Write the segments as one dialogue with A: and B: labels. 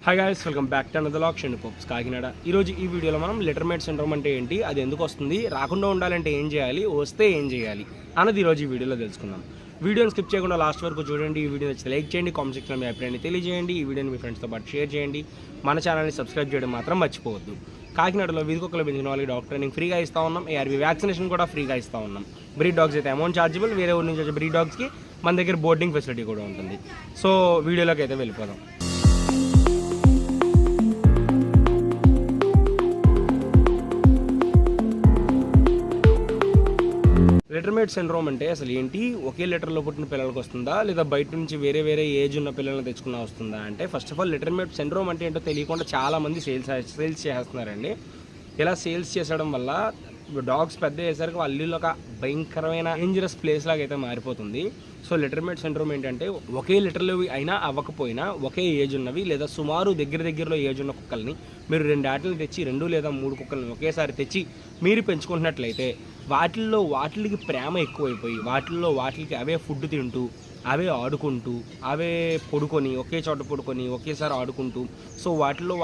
A: Hi guys, welcome back to another vlog షెండు pups Kakinada. ఈరోజు ఈ వీడియోలో మనం లిటర్మేట్ సిండ్రోమ్ అంటే ఏంటి, అది ఎందుకు వస్తుంది, రాకుండా ఉండాలంటే ఏం చేయాలి, వస్తే ఏం చేయాలి అన్నది ఈరోజు ఈ వీడియోలో తెలుసుకుందాం. వీడియోని స్కిప్ చేయకుండా లాస్ట్ వరకు చూడండి. ఈ వీడియో నచ్చితే లైక్ చేయండి, కామెంట్ సెక్షన్లో మీ అభిప్రాయాన్ని తెలియజేయండి. ఈ వీడియోని మీ ఫ్రెండ్స్తో పాటు షేర్ చేయండి. మన ఛానల్ని సబ్స్క్రైబ్ చేయడం మాత్రం మర్చిపోవద్దు. కాకినాడలో వీధికొక్కలు పెంచిన వాళ్ళకి డాగ్ ట్రైనింగ్ ఫ్రీగా ఇస్తూ ఉన్నాం. ARV వ్యాక్సినేషన్ కూడా ఫ్రీగా ఇస్తూ ఉన్నాం. బ్రీడ్ డాగ్స్ అయితే అమౌంట్ ఛార్జబుల్, వేరే ఊరి నుంచి వచ్చే బ్రీడ్ డాగ్స్కి మన దగ్గర బోర్డింగ్ ఫెసిలిటీ కూడా ఉంటుంది. సో వీడియోలోకి అయితే వెళ్ళిపోదాం. లిటర్మేట్ సిండ్రోమ్ అంటే అసలు ఏంటి, ఒకే లిటర్లో పుట్టిన పిల్లలకు వస్తుందా, లేదా బయట నుంచి వేరే వేరే ఏజ్ ఉన్న పిల్లల్ని తెచ్చుకున్నా వస్తుందా అంటే, ఫస్ట్ ఆఫ్ ఆల్ లిటర్మేట్ సిండ్రోమ్ అంటే ఏంటో తెలియకుండా చాలామంది సేల్స్ చేస్తున్నారండి. ఇలా సేల్స్ చేసడం వల్ల డాగ్స్ పెద్ద అయ్యేసరికి వాళ్ళ ఇల్లు ఒక భయంకరమైన డేంజరస్ ప్లేస్ లాగా అయితే మారిపోతుంది. సో లిటర్మేట్ సిండ్రోమ్ ఏంటంటే, ఒకే లిటర్లో అయినా అవ్వకపోయినా ఒకే ఏజ్ ఉన్నవి లేదా సుమారు దగ్గరలో ఏజ్ ఉన్న కుక్కల్ని మీరు 2 ఆటలు తెచ్చి 2 లేదా 3 కుక్కల్ని ఒకేసారి తెచ్చి మీరు పెంచుకుంటున్నట్లయితే వాటికి ప్రేమ ఎక్కువైపోయి వాటికి అవే ఫుడ్ తింటూ, అవే ఆడుకుంటూ, అవే పడుకొని ఒకే చోట పడుకొని ఒకేసారి ఆడుకుంటూ, సో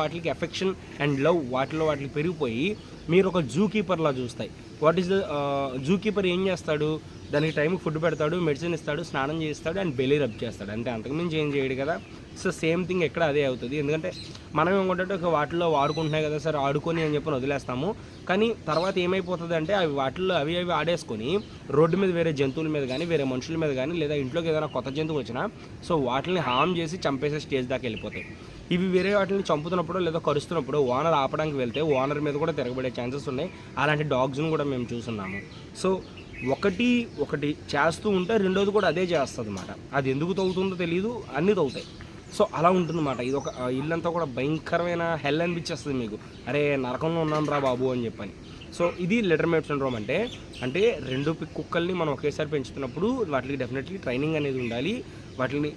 A: వాటికి ఎఫెక్షన్ అండ్ లవ్ వాటికి పెరిగిపోయి మీరు ఒక జూ కీపర్లా చూస్తాయి. What is the zoo keeper ఏం చేస్తాడు, దానికి టైంకి ఫుడ్ పెడతాడు, మెడిసిన్ ఇస్తాడు, స్నానం చేస్తాడు అండ్ బెల్లీ రబ్ చేస్తాడు, అంతే, అంతకుమించి ఏం చేయడు కదా. సో సేమ్ థింగ్ ఎక్కడ అదే అవుతుంది. ఎందుకంటే మనం ఏమంటే ఒక వాటిల్లో ఆడుకుంటున్నాయి కదా సార్, ఆడుకొని అని చెప్పి వదిలేస్తాము. కానీ తర్వాత ఏమైపోతుంది అంటే అవి వాటిల్లో అవి ఆడేసుకొని రోడ్డు మీద వేరే జంతువుల మీద కానీ వేరే మనుషుల మీద కానీ లేదా ఇంట్లోకి ఏదైనా కొత్త జంతువు వచ్చినా సో వాటిని హామ్ చేసి చంపేసే స్టేజ్ దాకా వెళ్ళిపోతాయి. ఇవి వేరే వాటిని చంపుతున్నప్పుడు లేదా కరుస్తున్నప్పుడు ఓనర్ ఆపడానికి వెళ్తే ఓనర్ మీద కూడా తిరగబడే ఛాన్సెస్ ఉన్నాయి. అలాంటి డాగ్స్ను కూడా మేము చూస్తున్నాము. సో ఒకటి చేస్తూ ఉంటే రెండోది కూడా అదే చేస్తుంది అన్నమాట. అది ఎందుకు తవ్వుతుందో తెలియదు, అన్నీ తవ్వుతాయి. సో అలా ఉంటుందన్నమాట. ఇది ఒక ఇల్లంతా కూడా భయంకరమైన హెల్ అనిపించేస్తుంది మీకు, అరే నరకంలో ఉన్నాను రా బాబు అని చెప్పని. సో ఇది లిటర్మేట్ సిండ్రోమ్ అంటే 2 కుక్కల్ని మనం ఒకేసారి పెంచుతున్నప్పుడు వాటికి డెఫినెట్లీ ట్రైనింగ్ అనేది ఉండాలి. వాటిని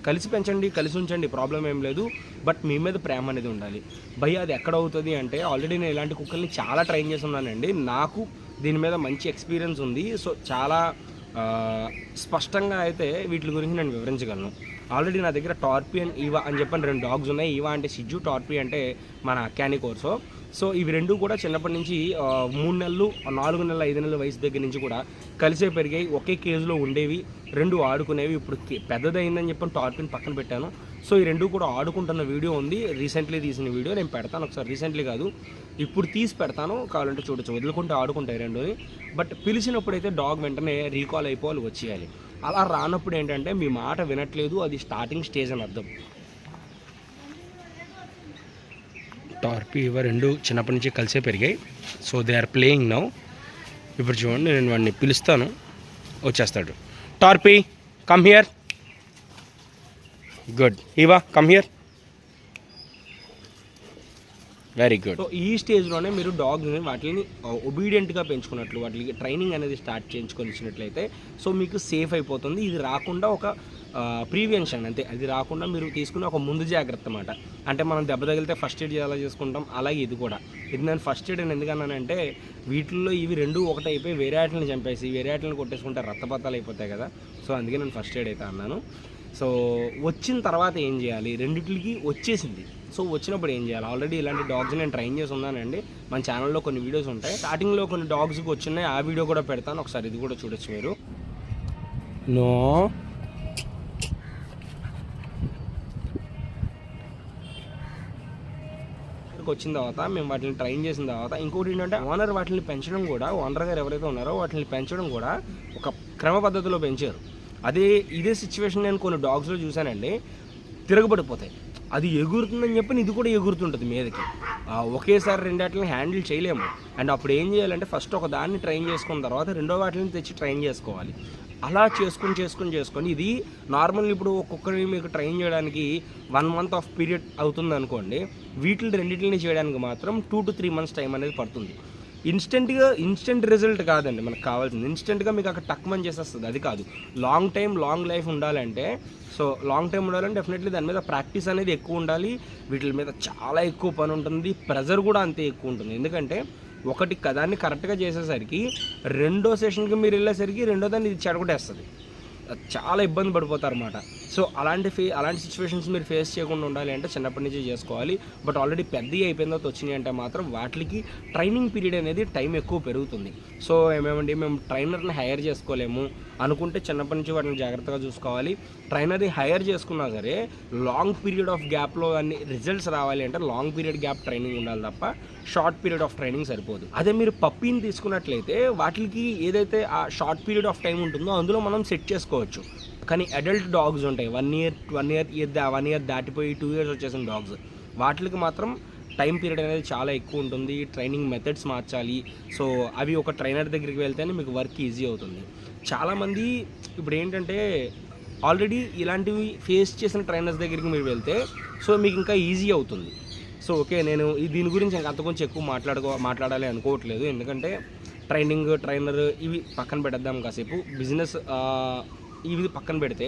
A: కలిసి పెంచండి, కలిసి ఉంచండి, ప్రాబ్లం ఏం లేదు. బట్ మీ మీద ప్రేమ అనేది ఉండాలి. భయ అది ఎక్కడ అవుతుంది అంటే, ఆల్రెడీ నేను ఇలాంటి కుక్కల్ని చాలా ట్రైన్ చేసి ఉన్నానండి. నాకు దీని మీద మంచి ఎక్స్పీరియన్స్ ఉంది. సో చాలా స్పష్టంగా అయితే వీటి గురించి నేను వివరించగలను. ఆల్రెడీ నా దగ్గర టార్పీ అండ్ ఈవా అని చెప్పని 2 డాగ్స్ ఉన్నాయి. ఈవా అంటే సిజ్జు, టార్పీ అంటే మన క్యానికోర్సో. సో ఇవి 2 కూడా చిన్నప్పటి నుంచి 3 నెలలు, 4 నెలలు, 5 నెలల వయసు దగ్గర నుంచి కూడా కలిసే పెరిగాయి. ఒకే కేజీలో ఉండేవి, 2 ఆడుకునేవి. ఇప్పుడు పెద్దదైందని చెప్పి టార్పీని పక్కన పెట్టాను. సో ఈ 2 కూడా ఆడుకుంటున్న వీడియో ఉంది, రీసెంట్లీ తీసిన వీడియో నేను పెడతాను ఒకసారి. రీసెంట్లీ కాదు, ఇప్పుడు తీసి పెడతాను, కావాలంటే చూడొచ్చు. వదులుకుంటే ఆడుకుంటాయి 2ని. బట్ పిలిచినప్పుడైతే డాగ్ వెంటనే రీకాల్ అయిపోవాలి, వచ్చేయాలి. అలా రానప్పుడు ఏంటంటే మీ మాట వినట్లేదు, అది స్టార్టింగ్ స్టేజ్ అని అర్థం. టార్పీ ఇవ 2 చిన్నప్పటి నుంచి కలిసే పెరిగాయి. So they are playing now. ఇప్పుడు చూడండి, నేను వాడిని పిలుస్తాను, వచ్చేస్తాడు. టార్పీ come here, good. Eva come here, very good. So ఈ స్టేజ్లోనే మీరు డాగ్ని వాటిని ఒబీడియంట్గా పెంచుకున్నట్లు, వాటికి ట్రైనింగ్ అనేది స్టార్ట్ చేయించుకొచ్చినట్లయితే సో మీకు సేఫ్ అయిపోతుంది. ఇది రాకుండా ఒక ప్రివెన్షన్, అంతే. అది రాకుండా మీరు తీసుకునే ఒక ముందు జాగ్రత్త అన్నమాట. అంటే మనం దెబ్బ తగిలితే ఫస్ట్ ఎయిడ్ ఎలా చేసుకుంటాం, అలాగే ఇది కూడా. ఇది నేను ఫస్ట్ ఎయిడ్ అని ఎందుకన్నానంటే, వీటిల్లో ఇవి 2 ఒకటి అయిపోయి వేరే వాటిని చంపేసి వేరే వాటిని కొట్టేసుకుంటే రక్తపాతాలు అయిపోతాయి కదా. సో అందుకే నేను ఫస్ట్ ఎయిడ్ అయితే అన్నాను. సో వచ్చిన తర్వాత ఏం చేయాలి, రెండిటికి వచ్చేసింది. సో వచ్చినప్పుడు ఏం చేయాలి, ఆల్రెడీ ఇలాంటి డాగ్స్ నేను ట్రైన్ చేసి ఉన్నానండి. మన ఛానల్లో కొన్ని వీడియోస్ ఉంటాయి. స్టార్టింగ్లో కొన్ని డాగ్స్కి వచ్చినాయి, ఆ వీడియో కూడా పెడతాను, ఒకసారి ఇది కూడా చూడొచ్చు మీరు. నో వచ్చిన తర్వాత మేము వాటిని ట్రైన్ చేసిన తర్వాత ఇంకోటి ఏంటంటే, ఓనర్ వాటిని పెంచడం కూడా, ఓనర్ గారు ఎవరైతే ఉన్నారో వాటిని పెంచడం కూడా ఒక క్రమ పద్ధతిలో పెంచారు. ఇదే సిచ్యువేషన్ నేను కొన్ని డాగ్స్లో చూశానండి. తిరగబడిపోతాయి, అది ఎగురుతుందని చెప్పి ఇది కూడా ఎగురుతుంటుంది మీదకి. ఒకేసారి 2 వాటిని హ్యాండిల్ చేయలేము. అండ్ అప్పుడు ఏం చేయాలంటే, ఫస్ట్ ఒక దాన్ని ట్రైన్ చేసుకున్న తర్వాత 2వ వాటిని తెచ్చి ట్రైన్ చేసుకోవాలి. అలా చేసుకొని ఇది నార్మల్. ఇప్పుడు ఒక్కొక్కరిని మీకు ట్రైన్ చేయడానికి 1 మంత్ ఆఫ్ పీరియడ్ అవుతుంది అనుకోండి. రెండింటిని చేయడానికి మాత్రం 2 to 3 months టైం అనేది పడుతుంది. ఇన్స్టెంట్ రిజల్ట్ కాదండి మనకు కావాల్సింది. ఇన్స్టెంట్గా మీకు అక్కడ టక్మని చేసేస్తుంది, అది కాదు. లాంగ్ లైఫ్ ఉండాలంటే, సో లాంగ్ టైం ఉండాలంటే డెఫినెట్లీ దాని మీద ప్రాక్టీస్ అనేది ఎక్కువ ఉండాలి. వీటి మీద చాలా ఎక్కువ పని ఉంటుంది, ప్రెజర్ కూడా అంతే ఎక్కువ ఉంటుంది. ఎందుకంటే ఒకటి దాన్ని కరెక్ట్గా చేసేసరికి 2వ సెషన్కి మీరు వెళ్ళేసరికి 2వ దాన్ని ఇది చెడగొట్టేస్తుంది. చాలా ఇబ్బంది పడిపోతారు అన్నమాట. సో అలాంటి సిచ్యువేషన్స్ మీరు ఫేస్ చేయకుండా ఉండాలి అంటే చిన్నప్పటి నుంచి చేసుకోవాలి. బట్ ఆల్రెడీ పెద్దవి అయిపోయిన తర్వాత వచ్చినాయి అంటే మాత్రం వాటికి ట్రైనింగ్ పీరియడ్ అనేది టైం ఎక్కువ పెరుగుతుంది. సో మేము ట్రైనర్ని హైర్ చేసుకోలేము అనుకుంటే చిన్నప్పటి నుంచి వాటిని జాగ్రత్తగా చూసుకోవాలి. ట్రైనర్ని హైర్ చేసుకున్నా సరే లాంగ్ పీరియడ్ ఆఫ్ గ్యాప్లో అన్ని రిజల్ట్స్ రావాలి అంటే లాంగ్ పీరియడ్ గ్యాప్ ట్రైనింగ్ ఉండాలి తప్ప షార్ట్ పీరియడ్ ఆఫ్ ట్రైనింగ్ సరిపోదు. అదే మీరు పప్పీని తీసుకున్నట్లయితే వాటికి ఏదైతే ఆ షార్ట్ పీరియడ్ ఆఫ్ టైం ఉంటుందో అందులో మనం సెట్ చేసుకోవచ్చు. కానీ అడల్ట్ డాగ్స్ ఉంటాయి 1 ఇయర్ దాటిపోయి 2 years వచ్చేసిన డాగ్స్, వాటికి మాత్రం టైం పీరియడ్ అనేది చాలా ఎక్కువ ఉంటుంది. ట్రైనింగ్ మెథడ్స్ మార్చాలి. సో అవి ఒక ట్రైనర్ దగ్గరికి వెళ్తేనే మీకు వర్క్ ఈజీ అవుతుంది. చాలామంది ఇప్పుడు ఏంటంటే ఆల్రెడీ ఇలాంటివి ఫేస్ చేసిన ట్రైనర్స్ దగ్గరికి మీరు వెళ్తే సో మీకు ఇంకా ఈజీ అవుతుంది. సో ఓకే, నేను దీని గురించి అంత కొంచెం ఎక్కువ మాట్లాడాలి అనుకోవట్లేదు. ఎందుకంటే ట్రైనర్ ఇవి పక్కన పెట్టేద్దాం కాసేపు. బిజినెస్ ఇవి పక్కన పెడితే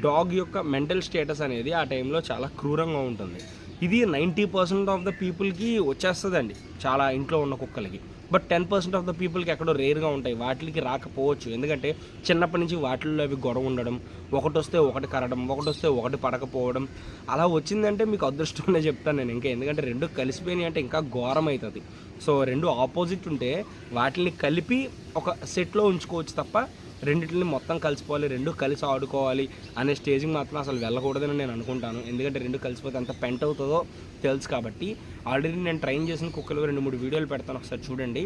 A: డాగ్ యొక్క మెంటల్ స్టేటస్ అనేది ఆ టైంలో చాలా క్రూరంగా ఉంటుంది. ఇది 90% ఆఫ్ ద పీపుల్కి వచ్చేస్తుందండి, చాలా ఇంట్లో ఉన్న కుక్కలకి. బట్ 10% ఆఫ్ ద పీపుల్కి ఎక్కడో రేర్గా ఉంటాయి, వాటికి రాకపోవచ్చు. ఎందుకంటే చిన్నప్పటి నుంచి వాటిల్లో అవి గొడవ ఉండడం, ఒకటి వస్తే ఒకటి కరడం, ఒకటి వస్తే ఒకటి పడకపోవడం, అలా వచ్చిందంటే మీకు అదృష్టమనే చెప్తాను నేను. ఇంకా ఎందుకంటే రెండు కలిసిపోయినాయి అంటే ఇంకా ఘోరం అవుతుంది. సో రెండు ఆపోజిట్ ఉంటే వాటిని కలిపి ఒక సెట్లో ఉంచుకోవచ్చు తప్ప రెండింటిని మొత్తం కలిసిపోవాలి, రెండు కలిసి ఆడుకోవాలి అనే స్టేజ్కి మాత్రం అసలు వెళ్ళకూడదని నేను అనుకుంటాను. ఎందుకంటే రెండు కలిసిపోతే ఎంత పెంట్ అవుతుందో తెలుసు కాబట్టి. ఆల్రెడీ నేను ట్రైన్ చేసిన కుక్కలు 2-3 వీడియోలు పెడతాను, ఒకసారి చూడండి.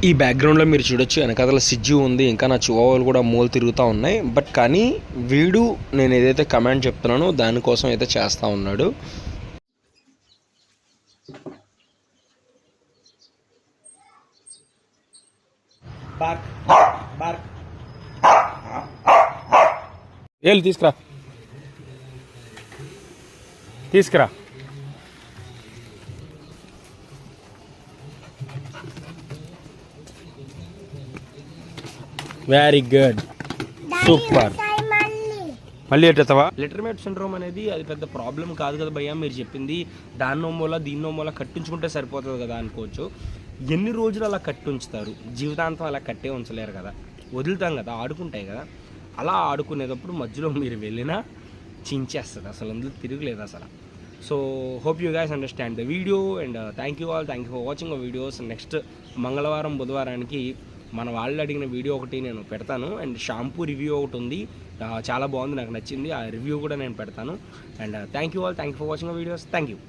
A: ఈ బ్యాక్గ్రౌండ్లో మీరు చూడొచ్చు వెనకాల సిజ్జు ఉంది, ఇంకా నా చివావాలు కూడా మూలు తిరుగుతూ ఉన్నాయి. బట్ కానీ వీడు నేను ఏదైతే కమాండ్ చెప్తున్నానో దానికోసం అయితే చేస్తూ ఉన్నాడు. ఏళ్ళు తీసుకురా. Very good, super. మళ్ళీ ఎట్టేస్తావా? లిటర్మేట్ సిండ్రోమ్ అనేది అది పెద్ద ప్రాబ్లం కాదు కదా భయ్యా, మీరు చెప్పింది దాన్నో దీన్నో కట్టించుకుంటే సరిపోతుంది కదా అనుకోవచ్చు. ఎన్ని రోజులు అలా కట్టి ఉంచుతారు? జీవితాంతం అలా కట్టే ఉంచలేరు కదా, వదులుతాం కదా, ఆడుకుంటాయి కదా. అలా ఆడుకునేటప్పుడు మధ్యలో మీరు వెళ్ళినా చించేస్తుంది, అసలు అందులో తిరగలేదు అసలు. So hope you guys understand the video and thank you for watching our videos. Next మంగళవారం బుధవారానికి మన వాళ్ళు అడిగిన వీడియో ఒకటి నేను పెడతాను. అండ్ షాంపూ రివ్యూ ఒకటి ఉంది, చాలా బాగుంది, నాకు నచ్చింది. ఆ రివ్యూ కూడా నేను పెడతాను. And thank you for watching our videos. Thank you.